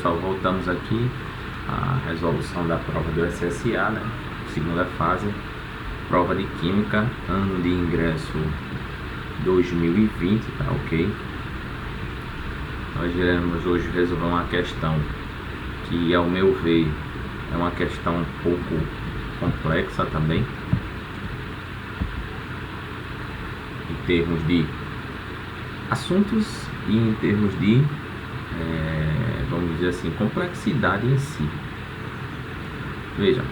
pessoal, voltamos aqui à resolução da prova do SSA, né? Segunda fase, prova de Química, ano de ingresso 2020, tá ok? Nós iremos hoje resolver uma questão que, ao meu ver, é uma questão um pouco complexa também, em termos de assuntos e em termos de vamos dizer assim, complexidade em si. Veja,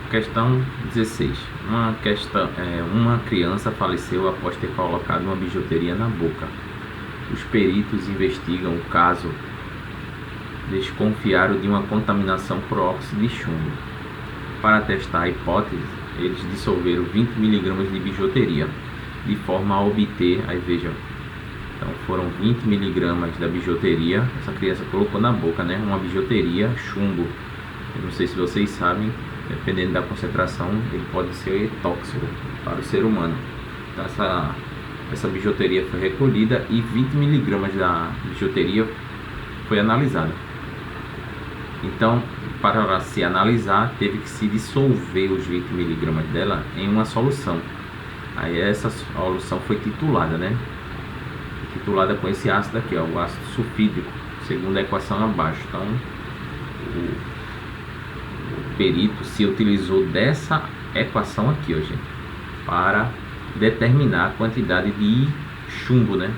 questão 16. Uma criança faleceu após ter colocado uma bijuteria na boca. Os peritos investigam o caso, desconfiaram de uma contaminação por óxido de chumbo. Para testar a hipótese, eles dissolveram 20 mg de bijuteria, de forma a obter, aí veja, então foram 20 mg da bijuteria, essa criança colocou na boca, né? Uma bijuteria, chumbo. Eu não sei se vocês sabem, dependendo da concentração, ele pode ser tóxico para o ser humano. Então essa bijuteria foi recolhida e 20 mg da bijuteria foi analisada. Então, para se analisar, teve que se dissolver os 20 mg dela em uma solução. Aí essa solução foi titulada, né? Titulada com esse ácido aqui, ó, o ácido sulfídrico, segundo a equação abaixo. Então, o perito se utilizou dessa equação aqui, ó, gente, para determinar a quantidade de chumbo, né?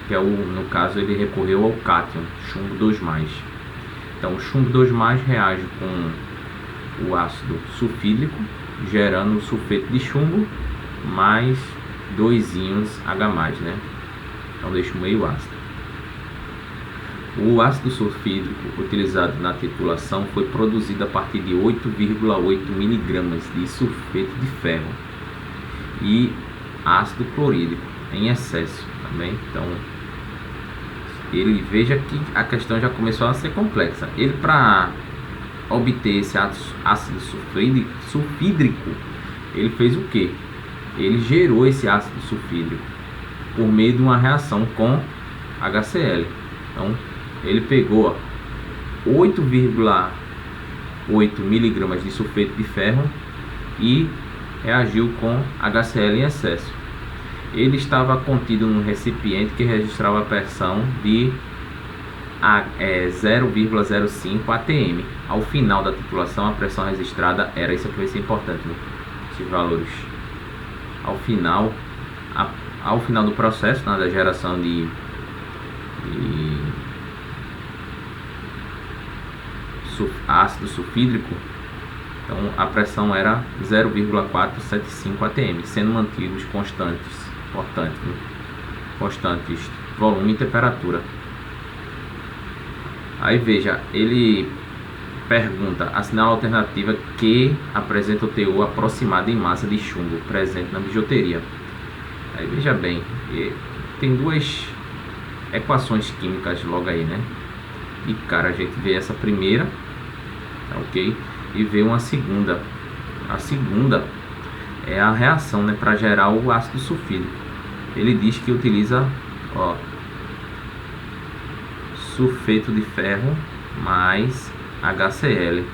Que é no caso ele recorreu ao cátion, chumbo 2+. Então, o chumbo 2+ reage com o ácido sulfídrico, gerando o sulfeto de chumbo mais 2 íons H+, né? Então deixo meio ácido. O ácido sulfídrico utilizado na titulação foi produzido a partir de 8,8 mg de sulfeto de ferro e ácido clorídrico em excesso também. Então ele, veja que a questão já começou a ser complexa. Ele, para obter esse ácido sulfídrico, ele fez o que? Ele gerou esse ácido sulfídrico por meio de uma reação com HCl. Então ele pegou 8,8 mg de sulfeto de ferro e reagiu com HCl em excesso. Ele estava contido num recipiente que registrava a pressão de 0,05 atm. Ao final da titulação, a pressão registrada era, isso aqui vai ser importante, né? Esses valores ao final do processo, né, da geração de ácido sulfídrico, então a pressão era 0,475 atm, sendo mantidos constantes volume e temperatura. Aí veja, ele pergunta: assinala a alternativa que apresenta o teor aproximado em massa de chumbo presente na bijuteria. Aí veja bem, tem duas equações químicas logo aí, né? E cara, a gente vê essa primeira, tá ok? E vê uma segunda. A segunda é a reação, né, para gerar o ácido sulfídrico. Ele diz que utiliza, ó, sulfeto de ferro mais HCl.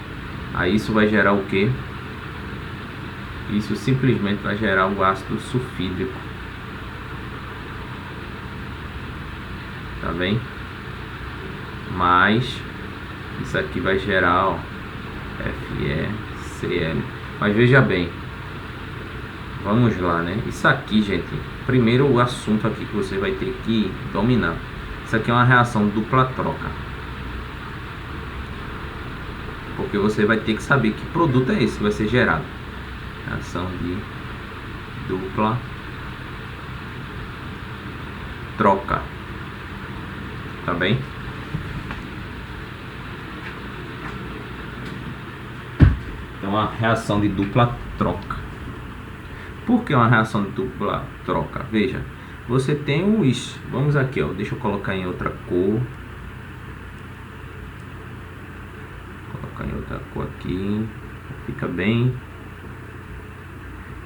Aí isso vai gerar o que? Isso simplesmente vai gerar o ácido sulfídrico. Tá bem? Mas isso aqui vai gerar, ó, FeCl. Mas veja bem, vamos lá, né? Isso aqui, gente, primeiro o assunto aqui que você vai ter que dominar. Isso aqui é uma reação dupla troca, porque você vai ter que saber que produto é esse que vai ser gerado. Reação de dupla troca, tá bem? Então, a reação de dupla troca. Por que uma reação de dupla troca? Veja, você tem os... Vamos aqui, ó, deixa eu colocar em outra cor. Colocar em outra cor aqui. Fica bem.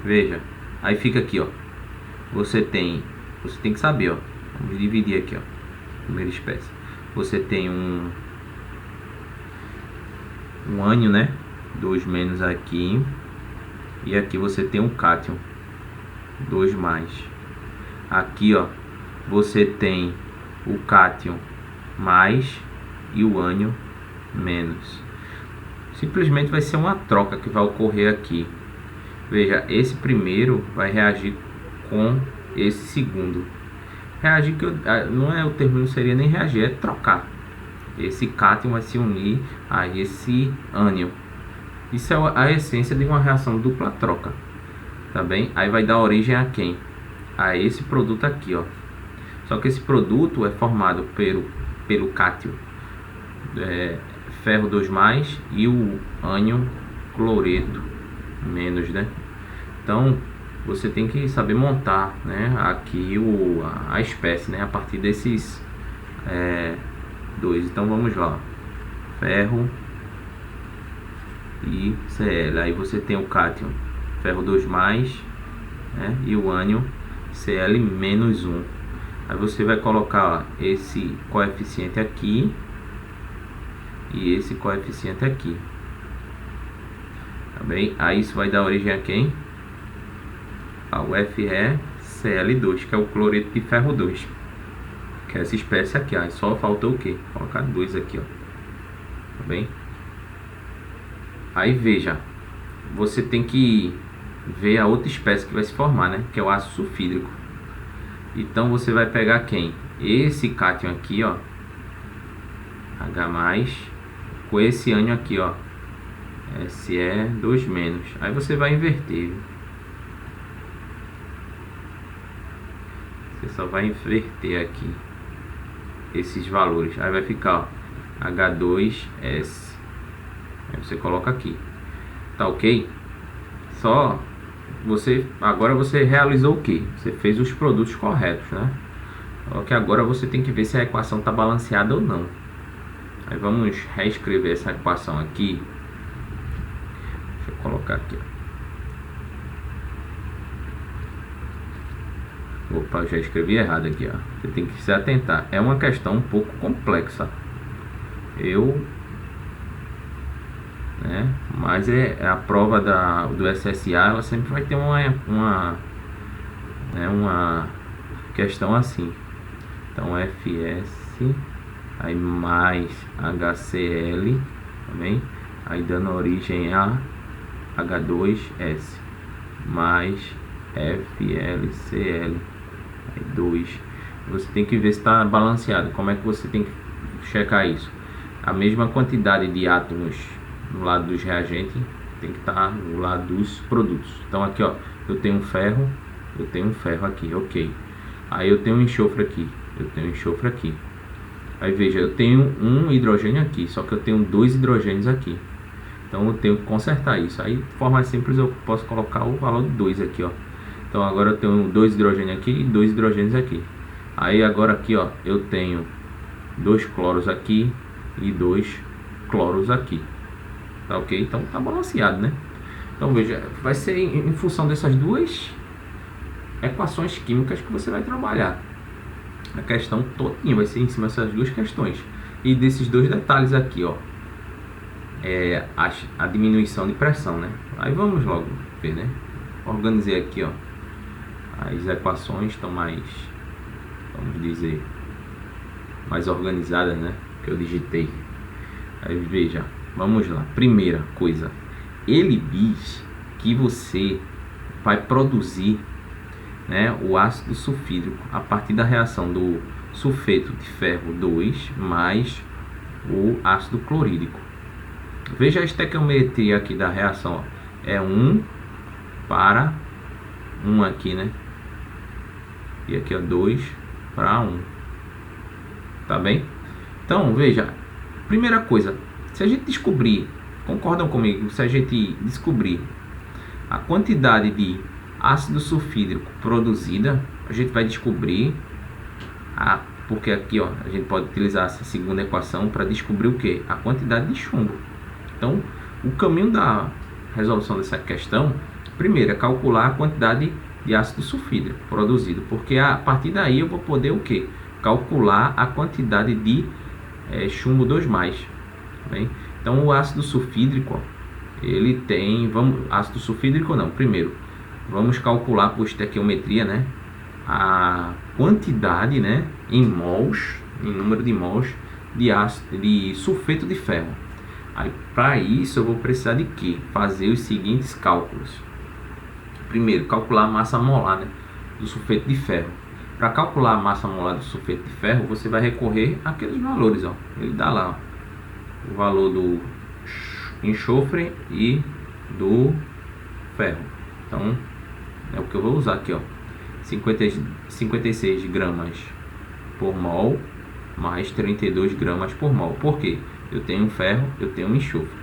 Veja, aí fica aqui, ó. Você tem que saber, ó. Vamos dividir aqui, ó. Primeira espécie. Você tem um ânion, né? 2 menos aqui. E aqui você tem um cátion, 2 mais. Aqui, ó, você tem o cátion mais e o ânion menos. Simplesmente vai ser uma troca que vai ocorrer aqui. Veja, esse primeiro vai reagir com esse segundo. Reagir, que não é o termo, não seria nem reagir, é trocar. Esse cátion vai se unir a esse ânion. Isso é a essência de uma reação dupla troca, tá bem? Aí vai dar origem a quem? A esse produto aqui, ó. Só que esse produto é formado pelo cátion ferro 2+, e o ânion cloreto menos, né? Então você tem que saber montar, né, aqui a espécie, né, a partir desses dois. Então vamos lá, ferro e Cl. Aí você tem o cátion ferro 2+, né, e o ânion Cl-1. Aí você vai colocar esse coeficiente aqui e esse coeficiente aqui, tá bem? Aí isso vai dar origem a quem? Ao FeCl2, que é o cloreto de ferro 2, que é essa espécie aqui. Aí só faltou o que? Colocar 2 aqui, ó, tá bem? Aí veja, você tem que ver a outra espécie que vai se formar, né, que é o ácido sulfídrico. Então você vai pegar quem? Esse cátion aqui, ó, H+, com esse ânion aqui, ó, Se2-. Aí você vai inverter. Você só vai inverter aqui esses valores. Aí vai ficar, ó, H2S. Aí você coloca aqui. Tá ok? Só agora você realizou o que? Você fez os produtos corretos, né? Só que agora você tem que ver se a equação está balanceada ou não. Aí vamos reescrever essa equação aqui. Deixa eu colocar aqui, ó. Opa, eu já escrevi errado aqui, ó. Você tem que se atentar. É uma questão um pouco complexa. Mas a prova do SSA, ela sempre vai ter uma questão assim. Então FS, aí mais HCl, também, aí dando origem a H2S mais FlCl, aí 2. Você tem que ver se está balanceado. Como é que você tem que checar isso? A mesma quantidade de átomos no lado dos reagentes tem que estar no lado dos produtos. Então aqui, ó, eu tenho um ferro aqui, ok. Aí eu tenho um enxofre aqui, aqui. Aí veja, eu tenho um hidrogênio aqui, só que eu tenho 2 hidrogênios aqui. Então eu tenho que consertar isso. Aí de forma simples eu posso colocar o valor de 2 aqui, ó. Então agora eu tenho 2 hidrogênios aqui e 2 hidrogênios aqui. Aí agora aqui, ó, eu tenho 2 cloros aqui e 2 cloros aqui. Tá ok? Então tá balanceado, né? Então veja, vai ser em função dessas duas equações químicas que você vai trabalhar. A questão todinha vai ser em cima dessas duas questões. E desses dois detalhes aqui, ó. A diminuição de pressão, né? Aí vamos logo ver, né? Organizei aqui, ó. As equações estão mais, vamos dizer, mais organizadas, né? Que eu digitei. Aí veja, vamos lá. Primeira coisa, ele diz que você vai produzir, né, o ácido sulfídrico a partir da reação do sulfeto de ferro 2 mais o ácido clorídrico. Veja a estequiometria aqui da reação, ó. É 1 para 1 aqui, né? E aqui é 2 para 1. Tá bem? Então, veja, primeira coisa, se a gente descobrir, concordam comigo, se a gente descobrir a quantidade de ácido sulfídrico produzida, a gente vai descobrir porque aqui, ó, a gente pode utilizar essa segunda equação para descobrir o que? A quantidade de chumbo. Então, o caminho da resolução dessa questão, primeiro, é calcular a quantidade de ácido sulfídrico produzido, porque a partir daí eu vou poder o que? Calcular a quantidade de chumbo 2+. Bem? Então o ácido sulfídrico, ó, ele tem, ácido sulfídrico não, primeiro, vamos calcular por estequiometria, né, a quantidade, né, em mols, em número de mols de sulfeto de ferro. Aí, para isso eu vou precisar de quê? Fazer os seguintes cálculos. Primeiro, calcular a massa molar, né, do sulfeto de ferro. Para calcular a massa molar do sulfeto de ferro, você vai recorrer àqueles valores, ó. Ele dá lá, ó, o valor do enxofre e do ferro. Então, é o que eu vou usar aqui, ó. 56 gramas por mol mais 32 gramas por mol. Por quê? Eu tenho ferro, eu tenho enxofre.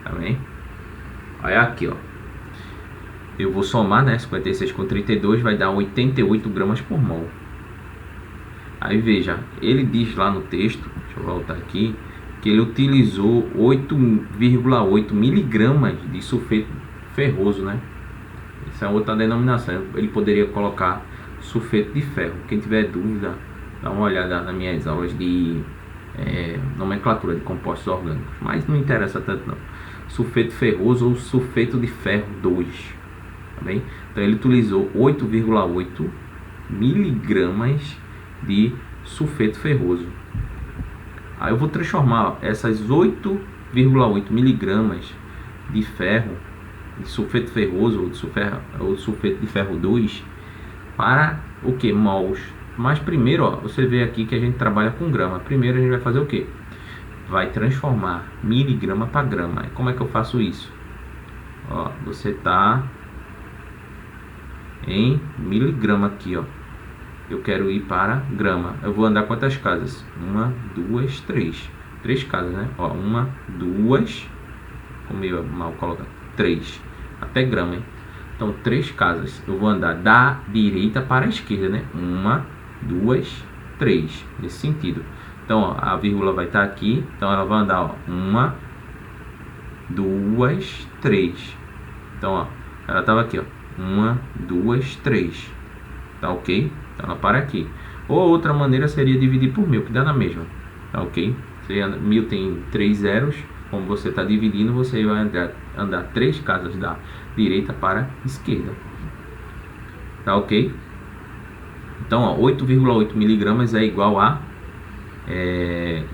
Tá bem? Olha aqui, ó. Eu vou somar, né? 56 com 32 vai dar 88 gramas por mol. Aí veja, ele diz lá no texto, deixa eu voltar aqui, que ele utilizou 8,8 miligramas de sulfeto ferroso, né? Essa é outra denominação. Ele poderia colocar sulfeto de ferro. Quem tiver dúvida, dá uma olhada nas minhas aulas de nomenclatura de compostos orgânicos. Mas não interessa tanto não. Sulfeto ferroso ou sulfeto de ferro 2. Tá bem? Então ele utilizou 8,8 miligramas de sulfeto ferroso. Aí eu vou transformar essas 8,8 miligramas de ferro, de sulfeto ferroso ou de sulfeto de ferro 2 para o que? Mols. Mas primeiro, ó, você vê aqui que a gente trabalha com grama. Primeiro a gente vai fazer o que? Vai transformar miligrama para grama. E como é que eu faço isso? Ó, você tá em miligrama aqui, ó. Eu quero ir para grama. Eu vou andar quantas casas? 1, 2, 3. 3 casas, né? Ó, 1, 2. Como eu mal colocar? 3. Até grama, hein? Então, 3 casas. Eu vou andar da direita para a esquerda, né? 1, 2, 3. Nesse sentido. Então, ó, a vírgula vai estar aqui. Então, ela vai andar, ó. 1, 2, 3. Então, ó. Ela estava aqui, ó. 1, 2, 3. Tá ok? Então, ela para aqui. Ou outra maneira seria dividir por 1000, que dá na mesma. Tá ok? 1000 tem 3 zeros. Como você está dividindo, você vai andar 3 casas da direita para a esquerda. Tá ok? Então, 8,8 miligramas é igual a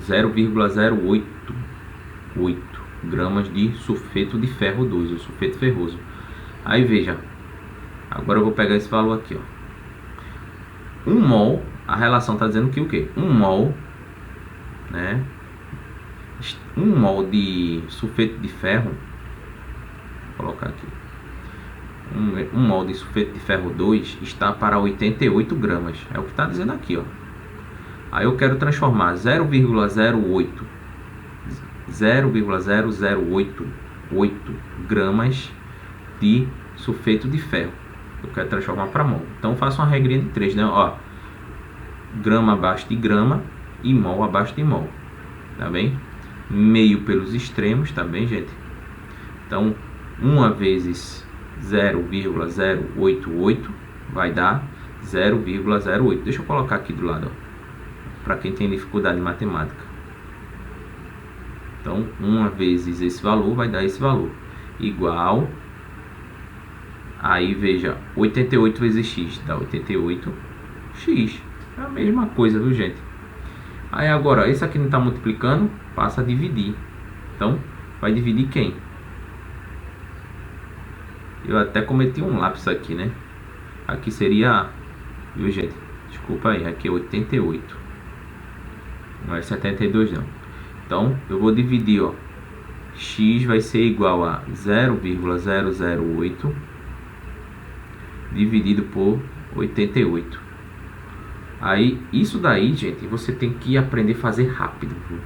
0,088 gramas de sulfeto de ferro 2, o sulfeto ferroso. Aí veja, agora eu vou pegar esse valor aqui, ó. 1 mol, a relação está dizendo que o quê? 1 mol, né? 1 mol de sulfeto de ferro, vou colocar aqui, 1 mol de sulfeto de ferro 2 está para 88 gramas, é o que está dizendo aqui, ó. Aí eu quero transformar 0,008 gramas de sulfeto de ferro. Eu quero transformar para mol. Então eu faço uma regrinha de 3, né? Ó, grama abaixo de grama e mol abaixo de mol. Tá bem? Meio pelos extremos, tá bem, gente? Então, 1 vezes 0,088 vai dar 0,08. Deixa eu colocar aqui do lado, ó, para quem tem dificuldade em matemática. Então, 1 vezes esse valor vai dar esse valor. Igual. Aí, veja, 88 vezes x dá 88x. É a mesma coisa, viu, gente? Aí, agora, esse aqui não está multiplicando, passa a dividir. Então, vai dividir quem? Eu até cometi um lápis aqui, né? Aqui seria, viu, gente? Desculpa aí, aqui é 88. Não é 72, não. Então, eu vou dividir, ó. X vai ser igual a 0,008 dividido por 88. Aí, isso daí, gente, você tem que aprender a fazer rápido, viu?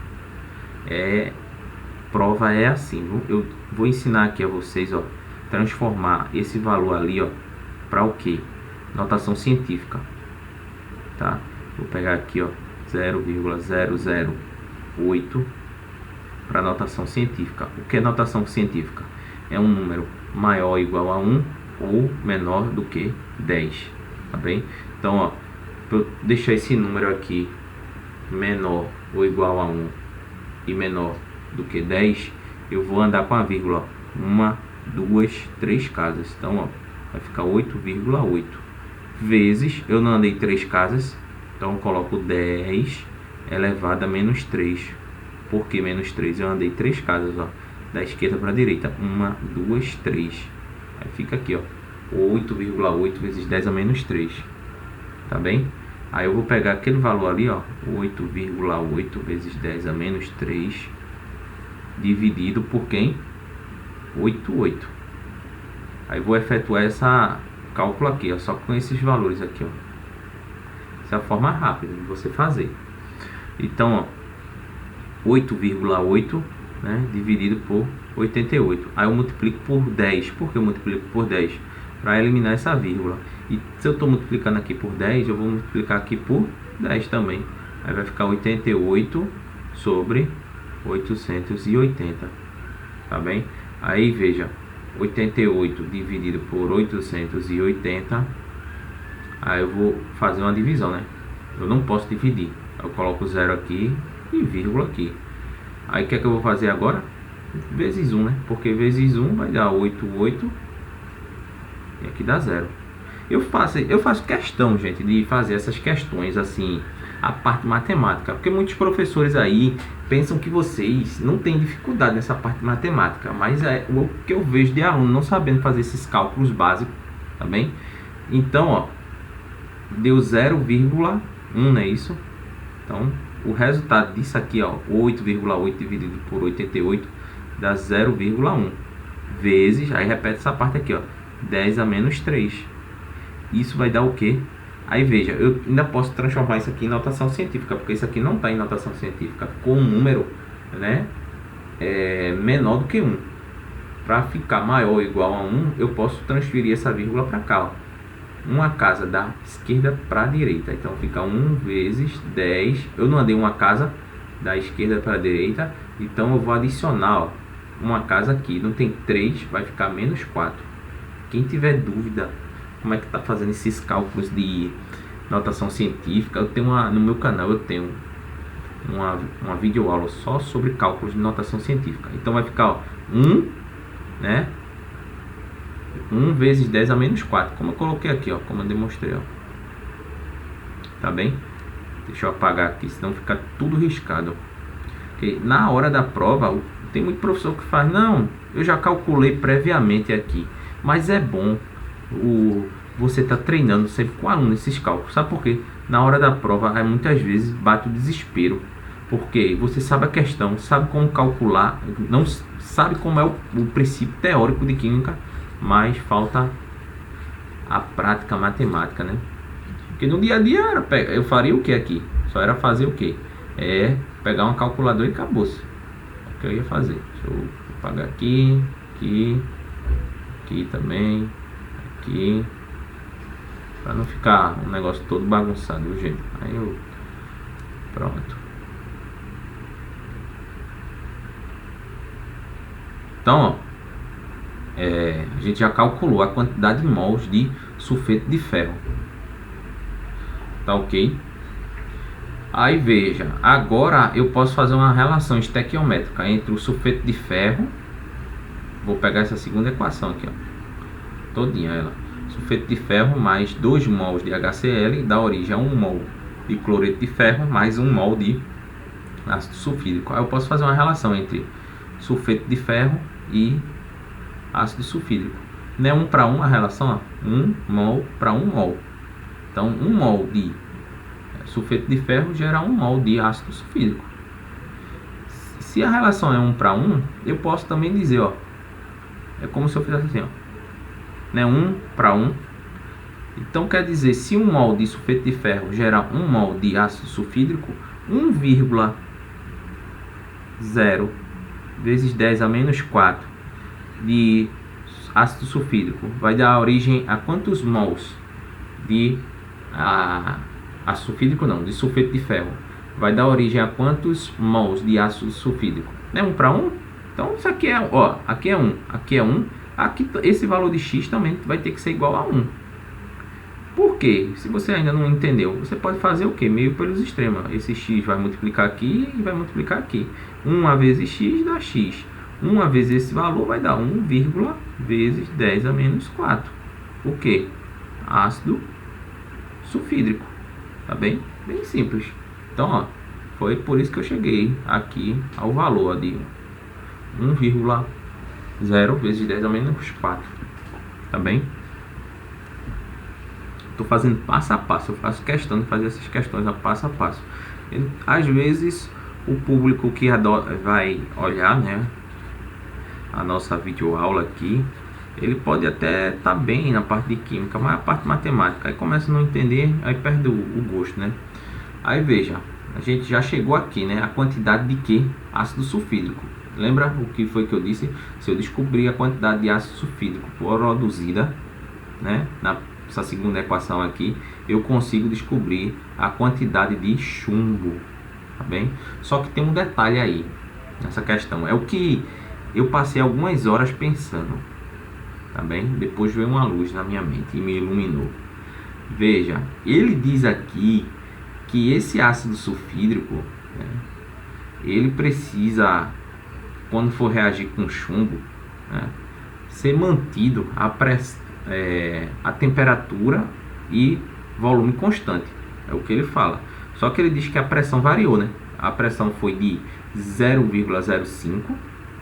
Prova é assim, viu? Eu vou ensinar aqui a vocês, ó, transformar esse valor ali, ó, para o quê? Notação científica, tá? Vou pegar aqui, ó, 0,008 para notação científica. O que é notação científica? É um número maior ou igual a 1 ou menor do que 10, tá bem? Então, ó, eu deixar esse número aqui menor ou igual a 1 e menor do que 10, eu vou andar com a vírgula. 1, 2, 3 casas. Então, ó, vai ficar 8,8. Vezes, eu não andei 3 casas, então eu coloco 10 elevado a menos 3. Por que menos 3? Eu andei 3 casas, ó, da esquerda para a direita. 1, 2, 3. Aí fica aqui, ó, 8,8 vezes 10 a menos 3. Tá bem? Aí eu vou pegar aquele valor ali, ó, 8,8 vezes 10 a menos 3, dividido por quem? 8,8. Aí vou efetuar essa cálculo aqui, ó, só com esses valores aqui, ó. Essa é a forma rápida de você fazer. Então, ó, 8,8, né, dividido por 88. Aí eu multiplico por 10. Por que eu multiplico por 10? Para eliminar essa vírgula. E se eu estou multiplicando aqui por 10, eu vou multiplicar aqui por 10 também. Aí vai ficar 88 sobre 880. Tá bem? Aí veja, 88 dividido por 880. Aí eu vou fazer uma divisão, né? Eu não posso dividir. Eu coloco 0 aqui e vírgula aqui. Aí o que é que eu vou fazer agora? Vezes 1, né? Porque vezes 1 vai dar 88. E aqui dá 0. Eu faço questão, gente, de fazer essas questões assim, a parte matemática, porque muitos professores aí pensam que vocês não têm dificuldade nessa parte matemática, mas é o que eu vejo de aluno não sabendo fazer esses cálculos básicos, tá bem? Então, ó, deu 0,1, não é isso? Então, o resultado disso aqui, ó, 8,8 dividido por 88 dá 0,1 vezes, aí repete essa parte aqui, ó, 10 a menos 3. Isso vai dar o quê? Aí veja, eu ainda posso transformar isso aqui em notação científica, porque isso aqui não está em notação científica, com um número, né, menor do que 1. Para ficar maior ou igual a 1, eu posso transferir essa vírgula para cá, ó. Uma casa da esquerda para a direita. Então fica 1 vezes 10. Eu não andei uma casa da esquerda para a direita, então eu vou adicionar, ó, uma casa aqui. Não tem 3, vai ficar menos 4. Quem tiver dúvida como é que está fazendo esses cálculos de notação científica, eu tenho no meu canal eu tenho uma videoaula só sobre cálculos de notação científica. Então vai ficar, ó, 1, né? 1 vezes 10 a menos 4, como eu coloquei aqui, ó, como eu demonstrei, ó. Tá bem? Deixa eu apagar aqui, senão fica tudo riscado. Porque na hora da prova, tem muito professor que faz, não, eu já calculei previamente aqui. Mas é bom você está treinando sempre com o aluno esses cálculos. Sabe por quê? Na hora da prova, muitas vezes bate o desespero. Porque você sabe a questão, sabe como calcular, não sabe como é o princípio teórico de química, mas falta a prática matemática, né? Porque no dia a dia eu faria o que aqui? Só era fazer o que? Pegar uma calculadora e acabou-se. O que eu ia fazer? Deixa eu apagar aqui, aqui também, aqui, para não ficar um negócio todo bagunçado, viu, gente? Aí eu pronto. Então, ó, a gente já calculou a quantidade de mols de sulfeto de ferro, tá ok? Aí veja, agora eu posso fazer uma relação estequiométrica entre o sulfeto de ferro. Vou pegar essa segunda equação aqui, ó, todinha ela. Sulfeto de ferro mais 2 mols de HCl dá origem a 1 mol de cloreto de ferro mais 1 mol de ácido sulfídrico. Aí eu posso fazer uma relação entre sulfeto de ferro e ácido sulfídrico. Não é 1 para 1 a relação, ó, 1 mol para 1 mol. Então 1 mol de sulfeto de ferro gera 1 mol de ácido sulfídrico. Se a relação é 1 para 1, eu posso também dizer, ó, é como se eu fizesse assim, ó, né, 1 para 1. Então quer dizer, se 1 mol de sulfeto de ferro gera 1 mol de ácido sulfídrico, 1,0 vezes 10 a menos 4 de ácido sulfídrico vai dar origem a quantos mols de ácido sulfídrico? Não, de sulfeto de ferro. Vai dar origem a quantos mols de ácido sulfídrico? É 1 para 1? Então isso aqui é, ó, aqui é 1, aqui é 1. Aqui, esse valor de x também vai ter que ser igual a 1. Por quê? Se você ainda não entendeu, você pode fazer o quê? Meio pelos extremos. Esse x vai multiplicar aqui e vai multiplicar aqui. 1 vezes x dá x. 1 vezes esse valor vai dar 1, vezes 10 a menos 4. O quê? Ácido sulfídrico. Tá bem? Bem simples. Então, ó, foi por isso que eu cheguei aqui ao valor de 1,0 vezes 10 a menos 4. Tá bem? Estou fazendo passo a passo, eu faço questão de fazer essas questões a passo a passo. Às vezes o público que vai olhar, né, a nossa videoaula aqui, ele pode até estar bem na parte de química, mas a parte matemática aí começa a não entender, aí perde o gosto, né? Aí veja, a gente já chegou aqui, né, a quantidade de que? Ácido sulfídrico. Lembra o que foi que eu disse? Se eu descobrir a quantidade de ácido sulfídrico produzida, né, essa segunda equação aqui, eu consigo descobrir a quantidade de chumbo, tá bem? Só que tem um detalhe aí nessa questão, é o que eu passei algumas horas pensando, tá bem? Depois veio uma luz na minha mente e me iluminou. Veja, ele diz aqui que esse ácido sulfídrico, né, ele precisa, quando for reagir com chumbo, né, ser mantido a temperatura e volume constante. É o que ele fala. Só que ele diz que a pressão variou, né? A pressão foi de 0,05,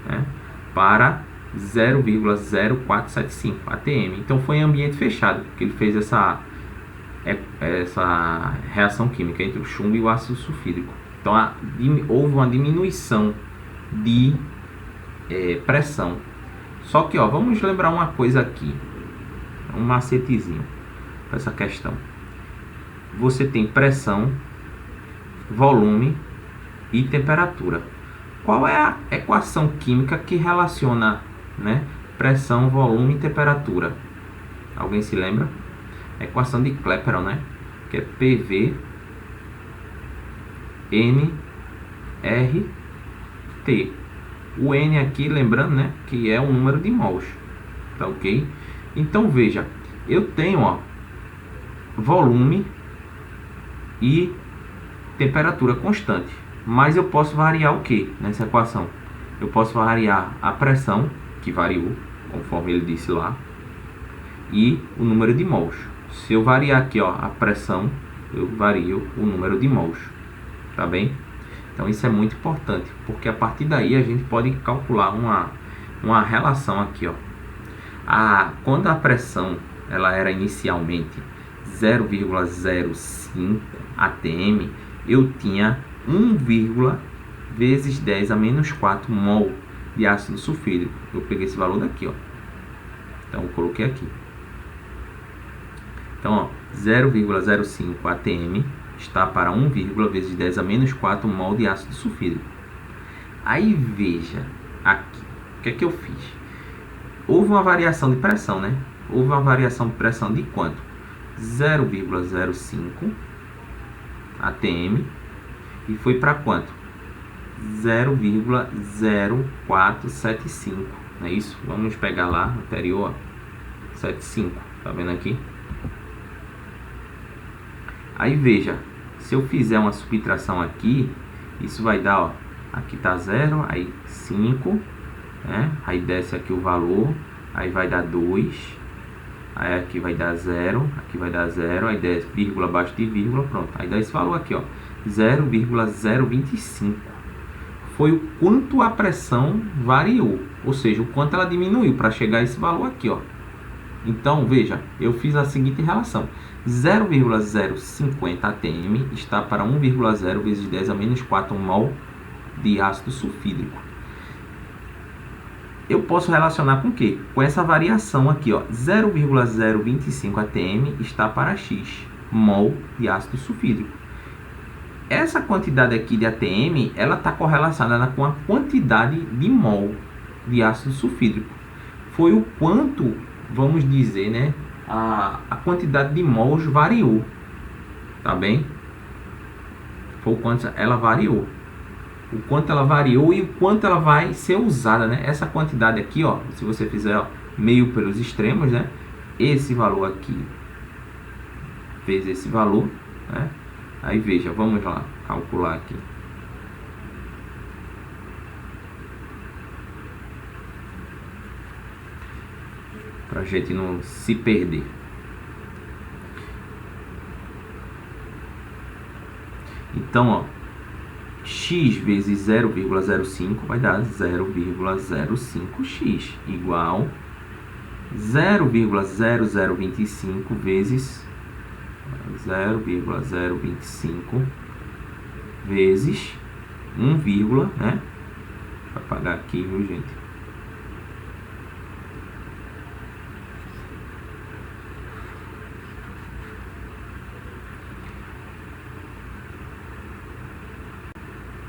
né, para 0,0475 atm. Então foi em ambiente fechado que ele fez essa reação química entre o chumbo e o ácido sulfídrico. Então houve uma diminuição de pressão. Só que, ó, vamos lembrar uma coisa aqui, um macetezinho para essa questão. Você tem pressão, volume e temperatura. Qual é a equação química que relaciona, né, pressão, volume e temperatura? Alguém se lembra? Equação de Clapeyron, né? Que é PV N R T. O N aqui, lembrando, né, que é o número de mols, tá ok? Então veja, eu tenho, ó, volume e temperatura constante, mas eu posso variar o que nessa equação? Eu posso variar a pressão, que variou, conforme ele disse lá, e o número de mols. Se eu variar aqui, ó, a pressão, eu vario o número de mols, tá bem? Então isso é muito importante, porque a partir daí a gente pode calcular uma relação aqui, ó. Quando a pressão ela era inicialmente 0,05 atm, eu tinha 1, vezes 10 a menos 4 mol de ácido sulfídrico. Eu peguei esse valor daqui, ó. Então eu coloquei aqui. Então, ó, 0,05 atm está para 1, vezes 10 a menos 4 mol de ácido sulfídrico. Aí veja aqui, o que é que eu fiz? Houve uma variação de pressão, né? Houve uma variação de pressão de quanto? 0,05 atm e foi para quanto? 0,0475, não é isso? Vamos pegar lá, anterior, 75, tá vendo aqui? Aí veja, se eu fizer uma subtração aqui, isso vai dar, ó, aqui tá 0, aí 5, né? Aí desce aqui o valor, aí vai dar 2, aí aqui vai dar 0, aqui vai dar 0, aí desce vírgula abaixo de vírgula, pronto. Aí dá esse valor aqui, ó, 0,025. Foi o quanto a pressão variou, ou seja, o quanto ela diminuiu para chegar a esse valor aqui, ó. Então, veja, eu fiz a seguinte relação. 0,050 atm está para 1,0 vezes 10 a menos 4 mol de ácido sulfídrico. Eu posso relacionar com o quê? Com essa variação aqui, ó. 0,025 atm está para x mol de ácido sulfídrico. Essa quantidade aqui de atm, ela está correlacionada com a quantidade de mol de ácido sulfídrico. Foi o quanto, vamos dizer, né, a quantidade de mols variou, tá bem? Foi o quanto ela variou, o quanto ela variou e o quanto ela vai ser usada, né? Essa quantidade aqui, ó, se você fizer, ó, meio pelos extremos, né, esse valor aqui vezes esse valor, né? Aí veja, vamos lá calcular aqui. Para a gente não se perder. Então, ó, x vezes 0,05 vai dar 0,05x igual 0,0025 vezes 0,025 vezes 1, né? Vai pagar aqui, viu, gente?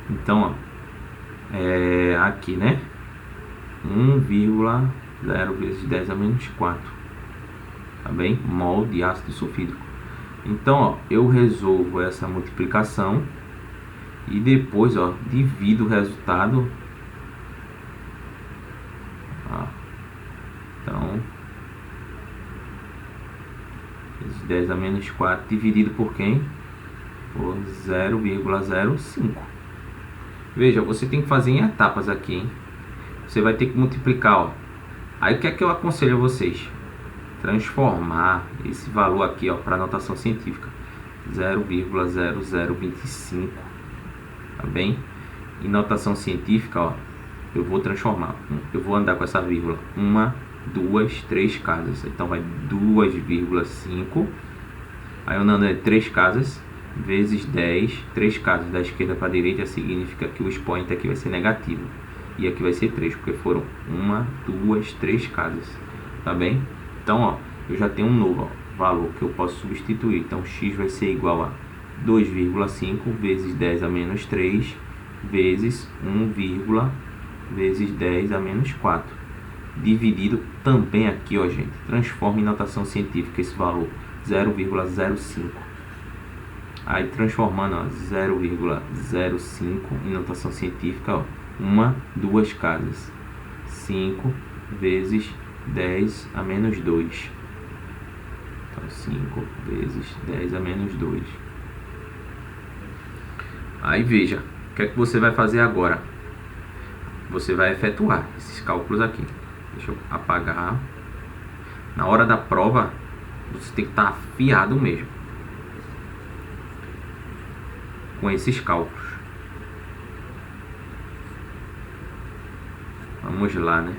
Então, ó, aqui, né? 1,0 vezes 10 a menos 4, tá bem? Mol de ácido sulfídrico. Então, ó, eu resolvo essa multiplicação e depois, ó, divido o resultado. Ó, então, vezes 10 a menos 4 dividido por quem? Por 0,05. Veja, você tem que fazer em etapas aqui, hein? Você vai ter que multiplicar, ó. Aí o que é que eu aconselho a vocês? Transformar esse valor aqui, ó, para notação científica. 0,0025, tá bem? Em notação científica, ó, eu vou transformar. Eu vou andar com essa vírgula. 1, 2, 3 casas. Então vai 2,5. Aí eu ando 3 casas vezes 10, 3 casas da esquerda para a direita significa que o expoente aqui vai ser negativo. E aqui vai ser 3, porque foram 1, 2, 3 casas. Tá bem? Então, ó, eu já tenho um novo, ó, valor que eu posso substituir. Então, x vai ser igual a 2,5 vezes 10 a menos 3 vezes 1, vezes 10 a menos 4. Dividido também aqui, ó, gente. Transforma em notação científica esse valor. 0,05. Aí transformando, ó, 0,05 em notação científica, ó, 1, 2 casas. 5 vezes 10 a menos 2. Então 5 vezes 10 a menos 2. Aí veja, o que é que você vai fazer agora? Você vai efetuar esses cálculos aqui. Deixa eu apagar. Na hora da prova, você tem que estar afiado mesmo com esses cálculos. Vamos lá, né?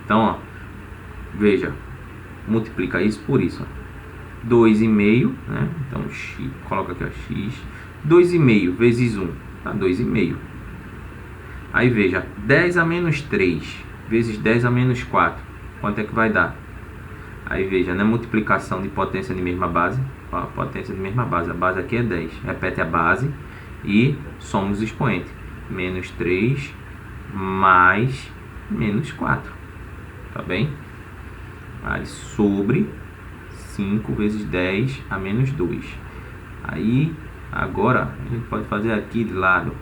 Então, ó, veja, multiplica isso por isso, ó. 2,5, né? Então, x, coloca aqui, ó, x. 2,5 vezes 1, tá? 2,5. Aí, veja, 10 a menos 3 vezes 10 a menos 4. Quanto é que vai dar? Aí, veja, na multiplicação de potência de mesma base, ó, potência de mesma base. A base aqui é 10. Repete a base e soma os expoentes. Menos 3 mais menos 4. Tá bem? Aí, sobre 5 vezes 10 a menos 2. Aí, agora, a gente pode fazer aqui de lado.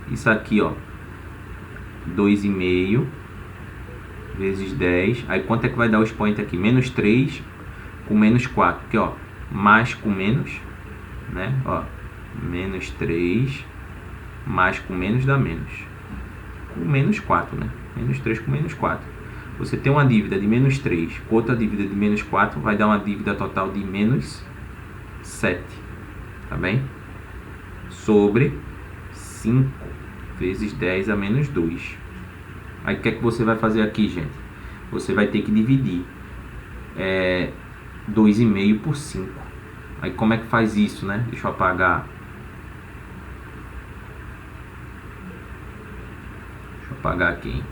Isso aqui, ó. 2,5 vezes 10. Aí, quanto é que vai dar o expoente aqui? Menos 3 com menos 4. Aqui, ó. Mais com menos, né? Ó. Menos 3 mais com menos dá menos. Com menos 4, né? Menos 3 com menos 4. Você tem uma dívida de menos 3 com outra dívida de menos 4, vai dar uma dívida total de menos 7. Tá bem? Sobre 5 vezes 10 a menos 2. Aí o que é que você vai fazer aqui, gente? Você vai ter que dividir 2,5 por 5. Aí como é que faz isso, né? Deixa eu apagar. Deixa eu apagar aqui, hein?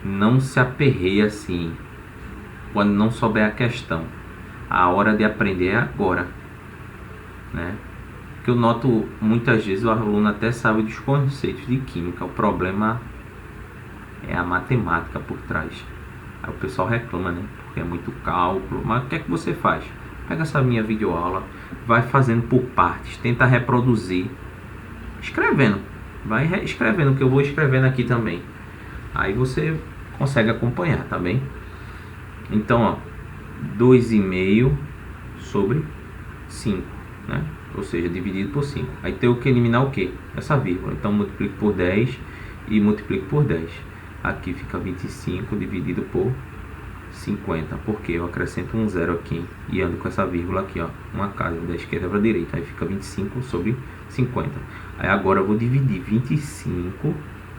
Não se aperreie assim quando não souber a questão. A hora de aprender é agora, né? Que eu noto muitas vezes o aluno até sabe dos conceitos de química, o problema é a matemática por trás. Aí o pessoal reclama, né? Porque é muito cálculo. Mas o que é que você faz? Pega essa minha videoaula, vai fazendo por partes, tenta reproduzir, escrevendo. Vai escrevendo, que eu vou escrevendo aqui também. Aí você consegue acompanhar, tá bem? Então, ó, 2,5 sobre 5, né? Ou seja, dividido por 5. Aí tenho que eliminar o que? Essa vírgula. Então multiplico por 10 e multiplico por 10. Aqui fica 25 dividido por 50, porque eu acrescento um zero aqui e ando com essa vírgula aqui, ó, uma casa da esquerda para a direita, aí fica 25 sobre 50. Aí agora eu vou dividir 25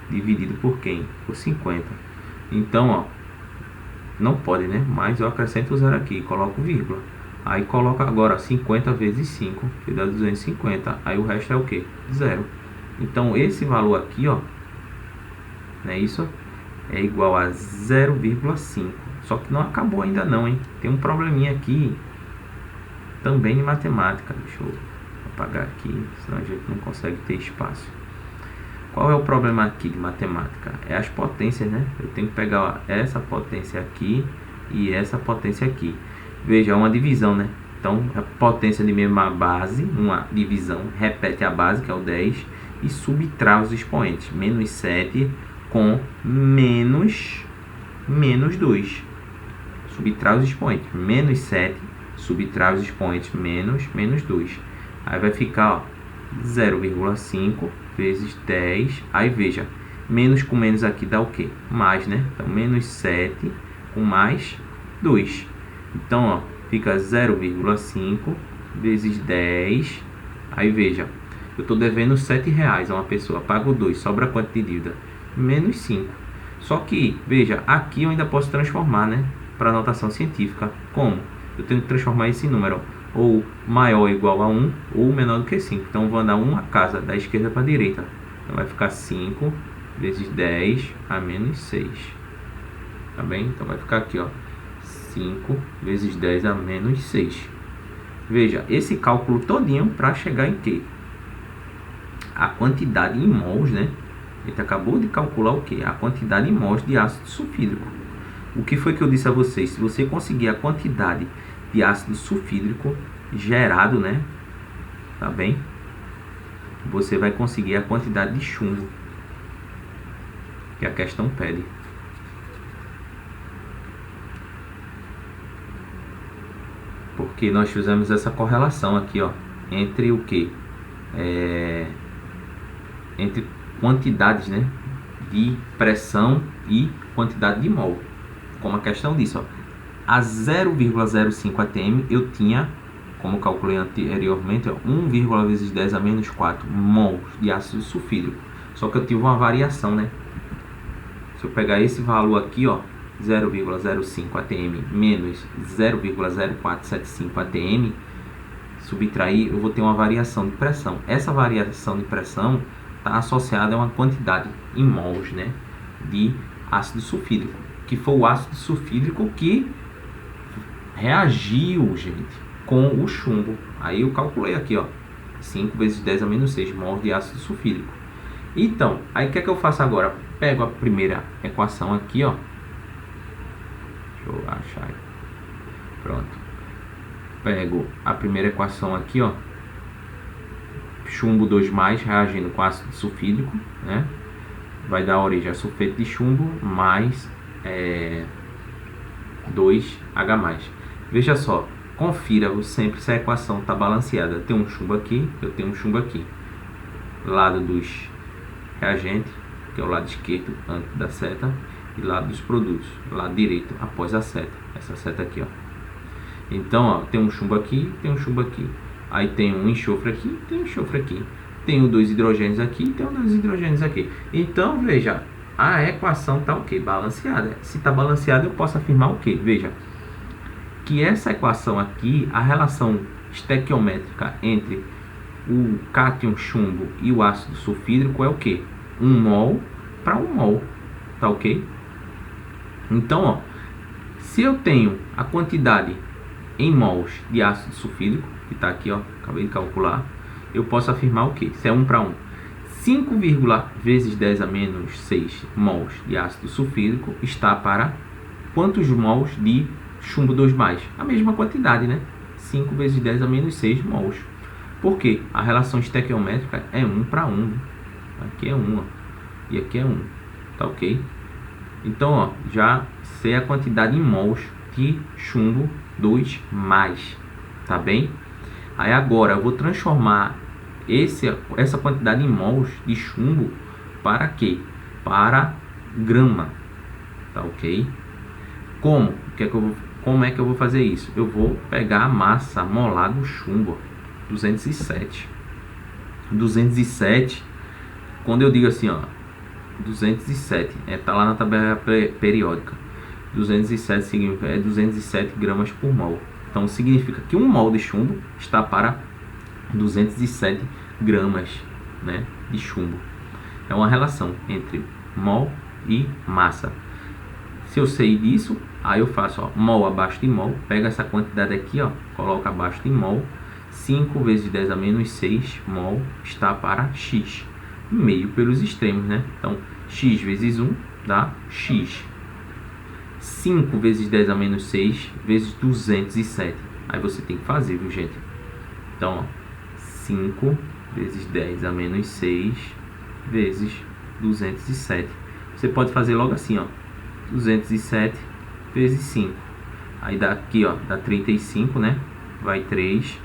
dividido por quem? Por 50. Então, ó, não pode, né? Mas eu acrescento o zero aqui, coloco vírgula. Aí coloco agora 50 vezes 5, que dá 250. Aí o resto é o que? Zero. Então esse valor aqui, ó, né, isso é igual a 0,5. Só que não acabou ainda não, hein? Tem um probleminha aqui também em matemática. Deixa eu apagar aqui, senão a gente não consegue ter espaço. Qual é o problema aqui de matemática? É as potências, né? Eu tenho que pegar, ó, essa potência aqui e essa potência aqui. Veja, é uma divisão, né? Então, a potência de mesma base, uma divisão, repete a base, que é o 10, e subtrai os expoentes. Menos 7 com menos 2. Subtrai os expoentes. Menos 7, subtrai os expoentes, menos 2. Aí vai ficar, ó, 0,5 vezes 10. Aí veja, menos com menos aqui dá o quê? Mais, né? Então, menos 7 com mais 2. Então, ó, fica 0,5 vezes 10. Aí veja, eu estou devendo R$7 a uma pessoa, pago 2, sobra quanto de dívida? Menos 5. Só que, veja, aqui eu ainda posso transformar, né, para notação científica. Como? Eu tenho que transformar esse número ou maior ou igual a 1 ou menor do que 5. Então eu vou andar uma casa da esquerda para a direita. Então vai ficar 5 vezes 10 a menos 6. Tá bem? Então vai ficar aqui, ó, 5 vezes 10 a menos 6. Veja, esse cálculo todinho para chegar em quê? A quantidade em mols, né? A gente acabou de calcular o que? A quantidade em mols de ácido sulfídrico. O que foi que eu disse a vocês? Se você conseguir a quantidade de ácido sulfídrico gerado, né? Tá bem? Você vai conseguir a quantidade de chumbo que a questão pede. Porque nós fizemos essa correlação aqui, ó, entre o que? Entre quantidades, né, de pressão e quantidade de mol. Como a questão disse, ó, a 0,05 atm eu tinha, como calculei anteriormente, ó, 1, vezes 10 a menos 4 mols de ácido sulfídrico. Só que eu tive uma variação, né? Se eu pegar esse valor aqui, ó, 0,05 atm menos 0,0475 atm, subtrair, eu vou ter uma variação de pressão. Essa variação de pressão está associada a uma quantidade em mols, né, de ácido sulfídrico, que foi o ácido sulfídrico que reagiu, gente, com o chumbo. Aí eu calculei aqui, ó, 5 vezes 10 a menos 6 mols de ácido sulfídrico. Então, aí o que é que eu faço agora? Pego a primeira equação aqui, ó. Deixa eu achar aí. Pronto. Pego a primeira equação aqui, ó. Chumbo 2+, reagindo com ácido sulfídrico, né? Vai dar origem a sulfeto de chumbo mais 2H+. Veja só, confira sempre se a equação está balanceada. Eu tenho um chumbo aqui, eu tenho um chumbo aqui. Lado dos reagentes, que é o lado esquerdo antes da seta, e lado dos produtos, lado direito após a seta. Essa seta aqui, ó. Então, ó, tem um chumbo aqui, tem um chumbo aqui. Aí tem um enxofre aqui, tem um enxofre aqui. Tenho 2 hidrogênios aqui, tem 2 hidrogênios aqui. Então, veja, a equação está o quê? Balanceada. Se está balanceada, eu posso afirmar o quê? Veja, que essa equação aqui, a relação estequiométrica entre o cátion chumbo e o ácido sulfídrico é o quê? 1 mol para 1 mol. Tá ok? Então, ó, se eu tenho a quantidade em mols de ácido sulfídrico, que está aqui, ó, acabei de calcular, eu posso afirmar o que? Se é 1 para 1. 5, vezes 10 a menos 6 mols de ácido sulfídrico está para quantos mols de chumbo 2+? A mesma quantidade, né? 5 vezes 10 a menos 6 mols. Por quê? A relação estequiométrica é 1 para 1. Aqui é 1, ó, e aqui é 1. Tá ok? Então, ó, já sei a quantidade em mols de chumbo 2 mais, tá bem? Aí agora eu vou transformar essa quantidade em mols de chumbo para quê? Para grama, tá ok? Como é que eu vou fazer isso? Eu vou pegar a massa molar do chumbo, 207. 207, quando eu digo assim, ó, 207, tá lá na tabela periódica. 207 significa 207 gramas por mol. Então significa que um mol de chumbo está para 207 gramas, né, de chumbo. É uma relação entre mol e massa. Se eu sei disso, aí eu faço, ó, mol abaixo de mol, pego essa quantidade aqui, ó, coloco abaixo de mol. 5 vezes 10 a menos 6 mol está para x, meio pelos extremos, né? Então x vezes 1 dá x. 5 vezes 10 a menos 6 vezes 207. Aí você tem que fazer, viu, gente? Então, ó, 5 vezes 10 a menos 6 vezes 207. Você pode fazer logo assim, ó, 207 vezes 5. Aí dá aqui, ó, dá 35, né? Vai 3.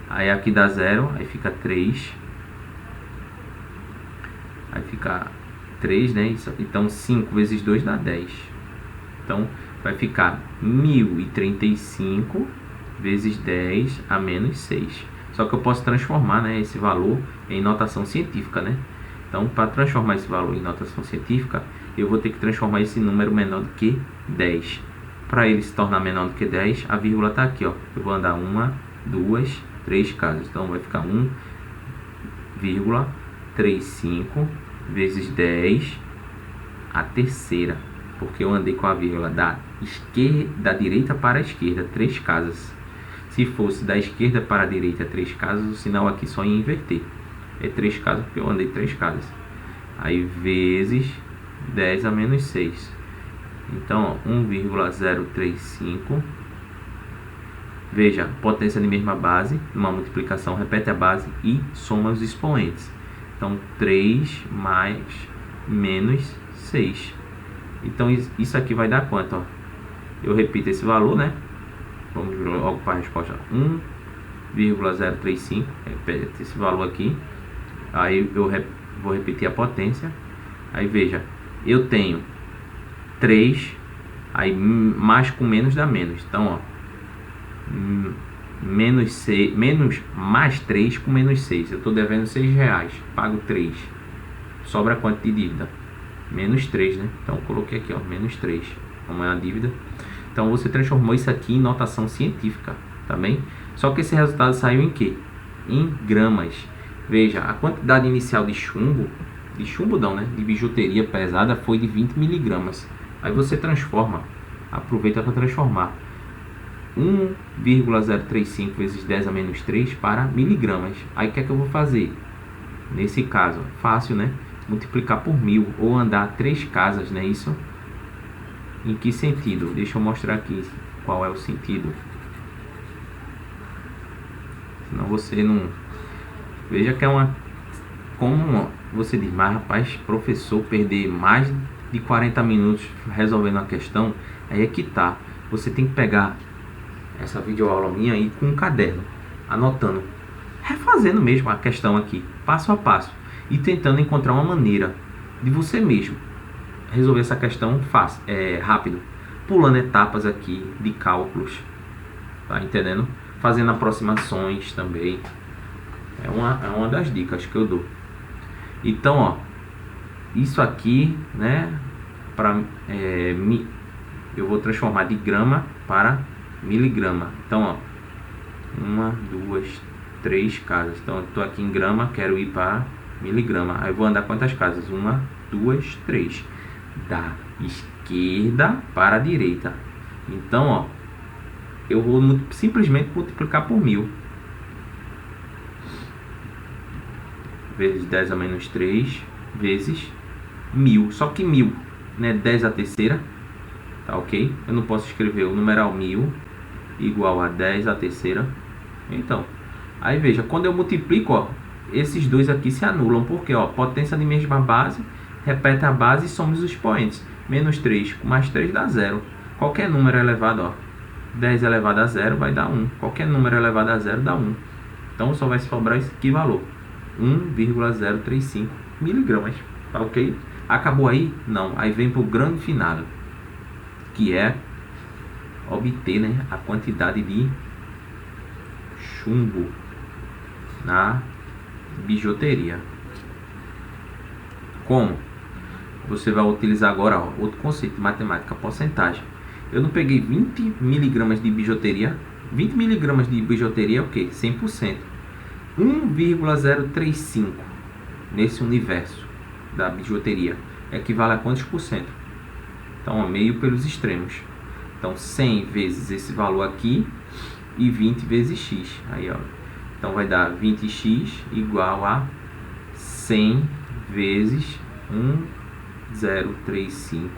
Aí aqui dá 0, aí fica 3. Aí fica 3, né? Então 5 vezes 2 dá 10. Então vai ficar 1035 vezes 10 a menos 6. Só que eu posso transformar, né, esse valor em notação científica, né? Então, para transformar esse valor em notação científica, eu vou ter que transformar esse número menor do que 10. Para ele se tornar menor do que 10, a vírgula está aqui, ó. Eu vou andar 1, 2, 3 casas. Então vai ficar 1,35 vezes 10 a terceira, porque eu andei com a vírgula da direita para a esquerda, 3 casas. Se fosse da esquerda para a direita 3 casas, o sinal aqui só ia inverter. É 3 casas porque eu andei 3 casas. Aí vezes 10 a menos 6. Então, ó, 1,035. Veja, potência de mesma base, numa multiplicação, repete a base e soma os expoentes. Então, 3 mais menos 6. Então, isso aqui vai dar quanto? Ó? Eu repito esse valor, né? Vamos logo para a resposta. 1,035. Repete esse valor aqui. Aí eu vou repetir a potência. Aí veja, eu tenho 3. Aí mais com menos dá menos. Então, ó, mais 3 com menos 6. Eu estou devendo R$6. Pago 3. Sobra quanto de dívida? Menos 3, né? Então eu coloquei aqui, ó, menos 3. Como é a dívida. Então você transformou isso aqui em notação científica, tá bem? Só que esse resultado saiu em quê? Em gramas. Veja, a quantidade inicial de chumbo não, né? De bijuteria pesada foi de 20 miligramas. Aí você transforma, aproveita para transformar 1,035 vezes 10 a menos 3 para miligramas. Aí o que é que eu vou fazer? Nesse caso, fácil, né? Multiplicar por 1000 ou andar 3 casas, né? Isso. Em que sentido? Deixa eu mostrar aqui qual é o sentido. Senão você não... Veja que é uma... Como você diz, mas rapaz, professor, perder mais de 40 minutos resolvendo a questão, aí é que tá. Você tem que pegar essa videoaula minha aí com um caderno, anotando, refazendo mesmo a questão aqui, passo a passo, e tentando encontrar uma maneira de você mesmo resolver essa questão fácil, rápido, pulando etapas aqui de cálculos, tá entendendo? Fazendo aproximações também. É uma das dicas que eu dou. Então, ó, isso aqui, né, eu vou transformar de grama para miligrama. Então, ó, 1, 2, 3 casas. Então, eu estou aqui em grama, quero ir para miligrama. Aí eu vou andar quantas casas? 1, 2, 3. Da esquerda para a direita. Então, ó, eu vou simplesmente multiplicar por 1000. Vezes 10 a menos 3 vezes 1000. Só que 1000, né? 10 a terceira. Tá ok? Eu não posso escrever o numeral 1000 igual a 10 a terceira. Então, aí veja, quando eu multiplico, ó, esses dois aqui se anulam. Porque, ó, potência de mesma base, repete a base e soma os expoentes. Menos 3 com mais 3 dá 0. Qualquer número elevado, ó, 10 elevado a 0 vai dar 1. Qualquer número elevado a 0 dá 1. Então só vai sobrar esse aqui valor, 1,035 miligramas. Tá ok? Acabou aí? Não. Aí vem para o grande final, que é obter, né, a quantidade de chumbo na bijuteria. Como? Você vai utilizar agora, ó, outro conceito de matemática, porcentagem. Eu não peguei 20 miligramas de bijuteria. 20 miligramas de bijuteria é o que? 100%. 1,035 nesse universo da bijuteria equivale a quantos por cento? Então, ó, meio pelos extremos. Então, 100 vezes esse valor aqui e 20 vezes x. Aí, ó. Então, vai dar 20x igual a 100 vezes 1,035.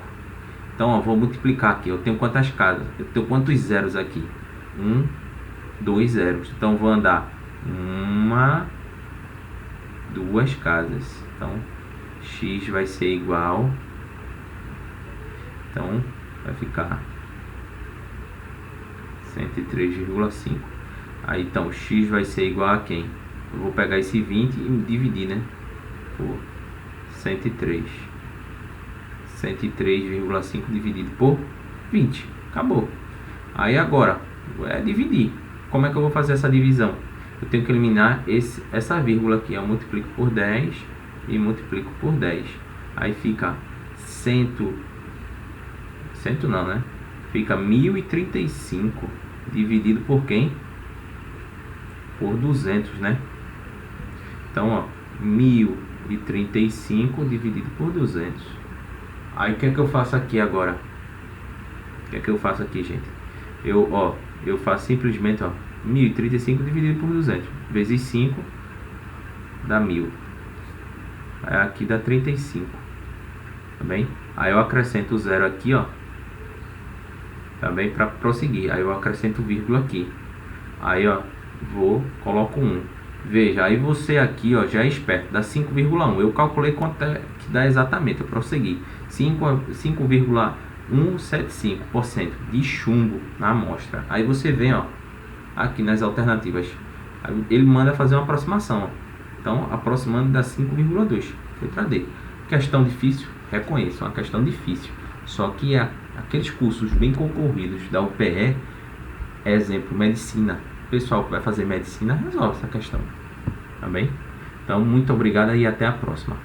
Então, ó, vou multiplicar aqui. Eu tenho quantas casas? Eu tenho quantos zeros aqui? 2 zeros. Então, vou andar 2 casas. Então, x vai ser igual. Então, vai ficar 103,5. Aí, então, x vai ser igual a quem? Eu vou pegar esse 20 e dividir, né? Por 103. 103,5 dividido por 20. Acabou. Aí, agora, é dividir. Como é que eu vou fazer essa divisão? Eu tenho que eliminar essa vírgula aqui. Eu multiplico por 10 e multiplico por 10. Aí fica 100 não, né? Fica 1035 dividido por quem? Por 200, né? Então, ó, 1035 dividido por 200. Aí, o que é que eu faço aqui agora? O que é que eu faço aqui, gente? Eu faço simplesmente, ó, 1035 dividido por 200 vezes 5 dá 1000. Aí aqui dá 35. Tá bem? Aí eu acrescento o zero aqui, ó. Tá bem? Para prosseguir. Aí eu acrescento vírgula aqui. Aí, ó, coloco 1. Veja, aí você aqui, ó, já é esperto. Dá 5,1. Eu calculei quanto é que dá exatamente. Eu prossegui. 5,175% de chumbo na amostra. Aí você vem, ó, aqui nas alternativas. Aí ele manda fazer uma aproximação, ó. Então, aproximando dá 5,2. Letra D. Questão difícil? Reconheço, é uma questão difícil. Só que aqueles cursos bem concorridos da UPE, exemplo, medicina. O pessoal que vai fazer medicina resolve essa questão. Tá bem? Então, muito obrigado e até a próxima.